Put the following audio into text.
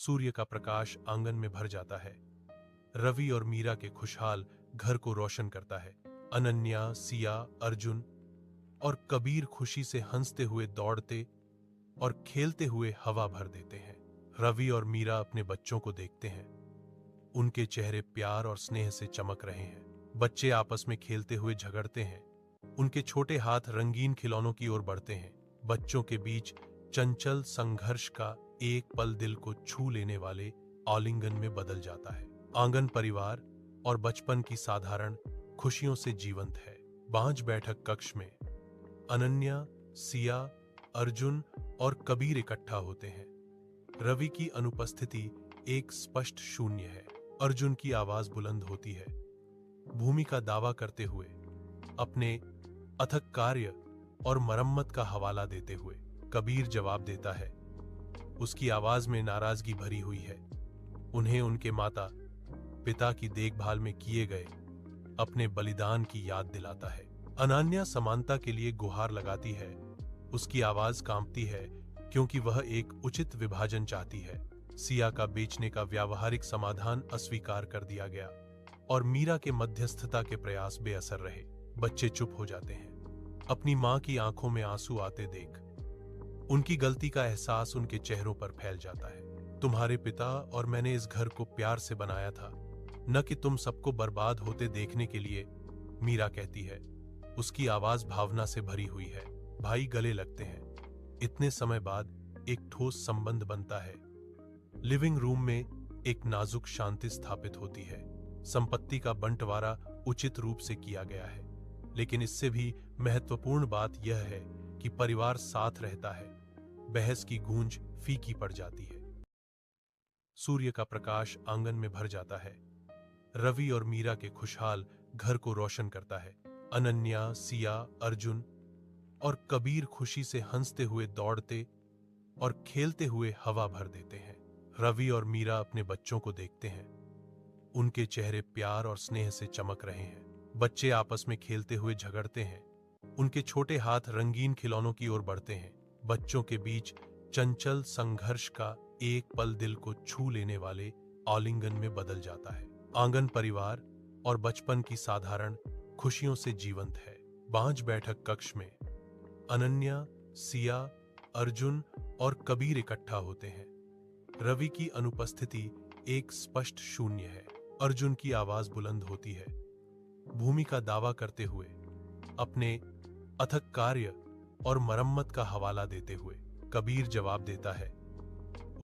सूर्य का प्रकाश आंगन में भर जाता है। रवि और मीरा के खुशहाल घर को रोशन करता है। अनन्या, सिया, अर्जुन और कबीर खुशी से हंसते हुए दौड़ते और खेलते हुए हवा भर देते हैं। रवि और मीरा अपने बच्चों को देखते हैं। उनके चेहरे प्यार और स्नेह से चमक रहे हैं। बच्चे आपस में खेलते हुए झगड़ते हैं। उनके छोटे हाथ रंगीन खिलौनों की ओर बढ़ते हैं। बच्चों के बीच चंचल संघर्ष का एक पल दिल को छू लेने वाले आलिंगन में बदल जाता है। आंगन परिवार और बचपन की साधारण खुशियों से जीवंत है। बांझ बैठक कक्ष में अनन्या, सिया, अर्जुन और कबीर इकट्ठा होते हैं। रवि की अनुपस्थिति एक स्पष्ट शून्य है। अर्जुन की आवाज बुलंद होती है, भूमि का दावा करते हुए, अपने अथक कार्य और मरम्मत का हवाला देते हुए। कबीर जवाब देता है, उसकी आवाज में नाराजगी भरी हुई है। उन्हें उनके माता पिता की देखभाल में किए गए अपने बलिदान की याद दिलाता है। अनन्या समानता के लिए गुहार लगाती है। उसकी आवाज कांपती है क्योंकि वह एक उचित विभाजन चाहती है। सिया का बेचने का व्यावहारिक समाधान अस्वीकार कर दिया गया और मीरा के मध्यस्थता के प्रयास बेअसर रहे। बच्चे चुप हो जाते हैं, अपनी मां की आंखों में आंसू आते देख। उनकी गलती का एहसास उनके चेहरों पर फैल जाता है। तुम्हारे पिता और मैंने इस घर को प्यार से बनाया था, न कि तुम सबको बर्बाद होते देखने के लिए, मीरा कहती है। उसकी आवाज भावना से भरी हुई है। भाई गले लगते हैं। इतने समय बाद एक ठोस संबंध बनता है। लिविंग रूम में एक नाजुक शांति स्थापित होती है। संपत्ति का बंटवारा उचित रूप से किया गया है, लेकिन इससे भी महत्वपूर्ण बात यह है कि परिवार साथ रहता है। बहस की गूंज फीकी पड़ जाती है। सूर्य का प्रकाश आंगन में भर जाता है। रवि और मीरा के खुशहाल घर को रोशन करता है। अनन्या, सिया, अर्जुन और कबीर खुशी से हंसते हुए दौड़ते और खेलते हुए हवा भर देते हैं। रवि और मीरा अपने बच्चों को देखते हैं। उनके चेहरे प्यार और स्नेह से चमक रहे हैं। बच्चे आपस में खेलते हुए झगड़ते हैं। उनके छोटे हाथ रंगीन खिलौनों की ओर बढ़ते हैं। बच्चों के बीच चंचल संघर्ष का एक पल दिल को छू लेने वाले आलिंगन में बदल जाता है। आंगन परिवार और बचपन की साधारण खुशियों से जीवंत है। बांझ बैठक कक्ष में अनन्या, सिया, अर्जुन और कबीर इकट्ठा होते हैं। रवि की अनुपस्थिति एक स्पष्ट शून्य है। अर्जुन की आवाज बुलंद होती है, भूमि का दावा करते हुए, अपने अथक कार्य और मरम्मत का हवाला देते हुए। कबीर जवाब देता है,